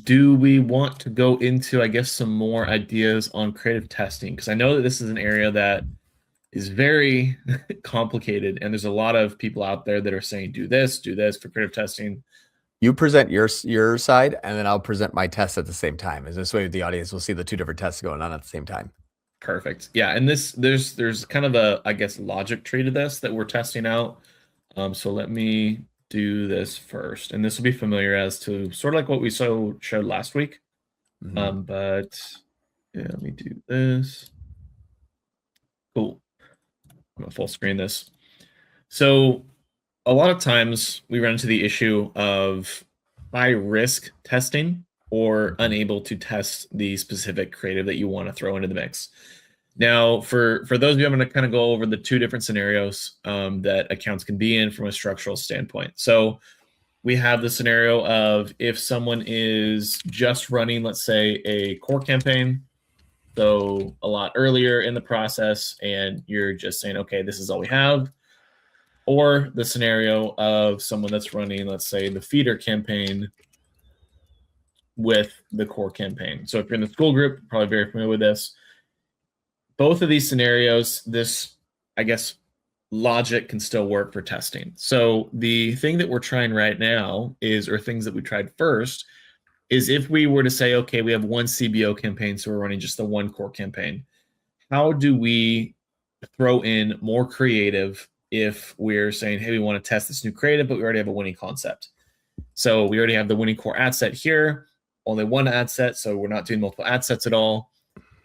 do we want to go into, I guess, some more ideas on creative testing? Because I know that this is an area that is very complicated, and there's a lot of people out there that are saying, do this for creative testing. You present your side, and then I'll present my test at the same time. Is this way the audience will see the two different tests going on at the same time? Perfect. Yeah, and there's kind of a, I guess, logic tree to this that we're testing out. So let me do this first, and this will be familiar as to sort of like what we showed last week. Mhm. But yeah, let me do this. Cool. I'm gonna full screen this. So a lot of times we run into the issue of high risk testing or unable to test the specific creative that you want to throw into the mix. Now, for those of you, I'm going to kind of go over the two different scenarios that accounts can be in from a structural standpoint. So we have the scenario of if someone is just running, let's say, a core campaign, so a lot earlier in the process, and you're just saying, okay, this is all we have. Or the scenario of someone that's running, let's say, the feeder campaign with the core campaign. So if you're in the school group, probably very familiar with this. Both of these scenarios, this, I guess, logic can still work for testing. So the thing that we're trying right now is, or things that we tried first, is if we were to say, okay, we have one CBO campaign, so we're running just the one core campaign. How do we throw in more creative if we're saying, hey, we want to test this new creative, but we already have a winning concept? So we already have the winning core ad set here, only one ad set, so we're not doing multiple ad sets at all.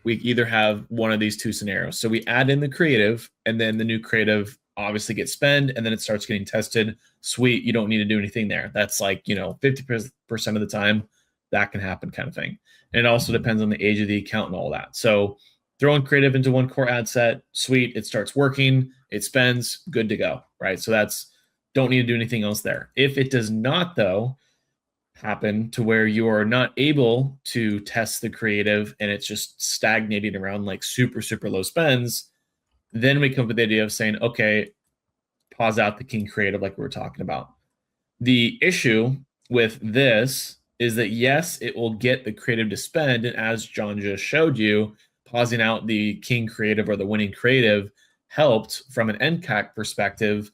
We either have one of these two scenarios. So we add in the creative, and then the new creative obviously gets spent, and then it starts getting tested. Sweet, you don't need to do anything there. That's like, 50% of the time that can happen, kind of thing. And it also depends on the age of the account and all that. So throwing creative into one core ad set, sweet, it starts working, it spends, good to go, right? So that's, don't need to do anything else there. If it does not, though, happen to where you are not able to test the creative and it's just stagnating around like super, super low spends, then we come up with the idea of saying, okay, pause out the king creative like we were talking about. The issue with this is that, yes, it will get the creative to spend. And as John just showed you, pausing out the king creative or the winning creative helped from an NCAC perspective.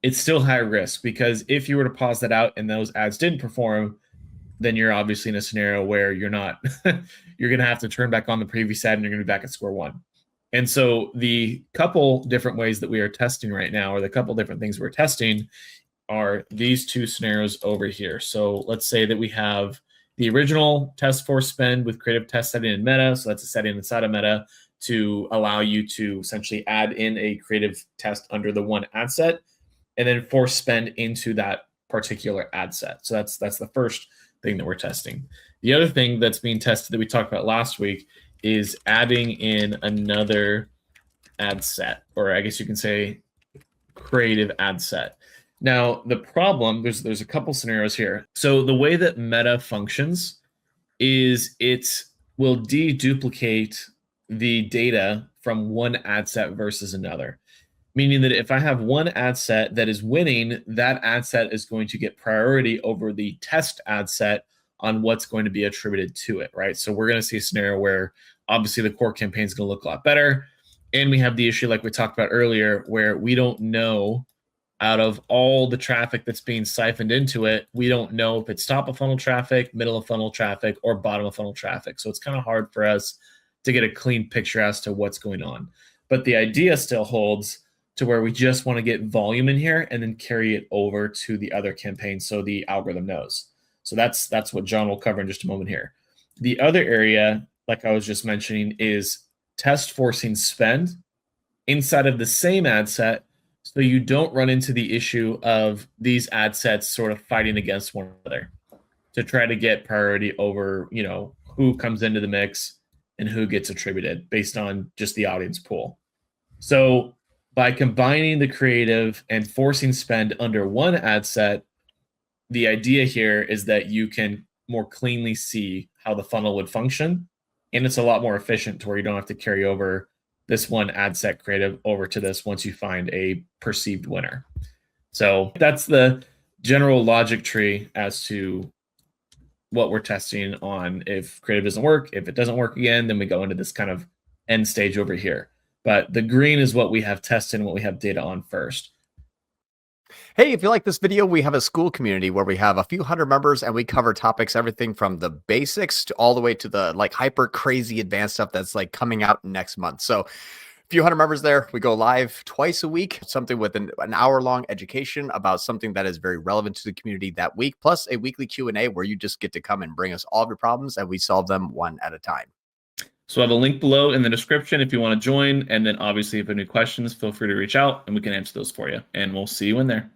It's still high risk because if you were to pause that out and those ads didn't perform, then you're obviously in a scenario where you're not, you're going to have to turn back on the previous ad and you're going to be back at square one. And so the couple different ways that we are testing right now, or the couple different things we're testing, are these two scenarios over here. So let's say that we have the original test for spend with creative test setting in Meta. So that's a setting inside of Meta to allow you to essentially add in a creative test under the one ad set and then force spend into that particular ad set. So that's the first thing that we're testing. The other thing that's being tested that we talked about last week is adding in another ad set, or I guess you can say creative ad set. Now, the problem, there's a couple scenarios here. So the way that Meta functions is it will deduplicate the data from one ad set versus another. Meaning that if I have one ad set that is winning, that ad set is going to get priority over the test ad set on what's going to be attributed to it, right? So we're going to see a scenario where obviously the core campaign is going to look a lot better. And we have the issue like we talked about earlier where we don't know, out of all the traffic that's being siphoned into it, we don't know if it's top of funnel traffic, middle of funnel traffic, or bottom of funnel traffic. So it's kind of hard for us to get a clean picture as to what's going on. But the idea still holds to where we just want to get volume in here and then carry it over to the other campaign so the algorithm knows. So that's what John will cover in just a moment here. The other area, like I was just mentioning, is test forcing spend inside of the same ad set so you don't run into the issue of these ad sets sort of fighting against one another to try to get priority over, who comes into the mix and who gets attributed based on just the audience pool. So by combining the creative and forcing spend under one ad set, the idea here is that you can more cleanly see how the funnel would function. And it's a lot more efficient to where you don't have to carry over this one ad set creative over to this once you find a perceived winner. So that's the general logic tree as to what we're testing on. If creative doesn't work, if it doesn't work again, then we go into this kind of end stage over here. But the green is what we have tested and what we have data on first. Hey, if you like this video, we have a school community where we have a few hundred members and we cover topics, everything from the basics to all the way to the like hyper crazy advanced stuff that's like coming out next month. So a few hundred members there. We go live twice a week, something with an hour-long education about something that is very relevant to the community that week, plus a weekly Q&A where you just get to come and bring us all of your problems and we solve them one at a time. So I have a link below in the description if you want to join. And then obviously if you have any questions, feel free to reach out and we can answer those for you. And we'll see you in there.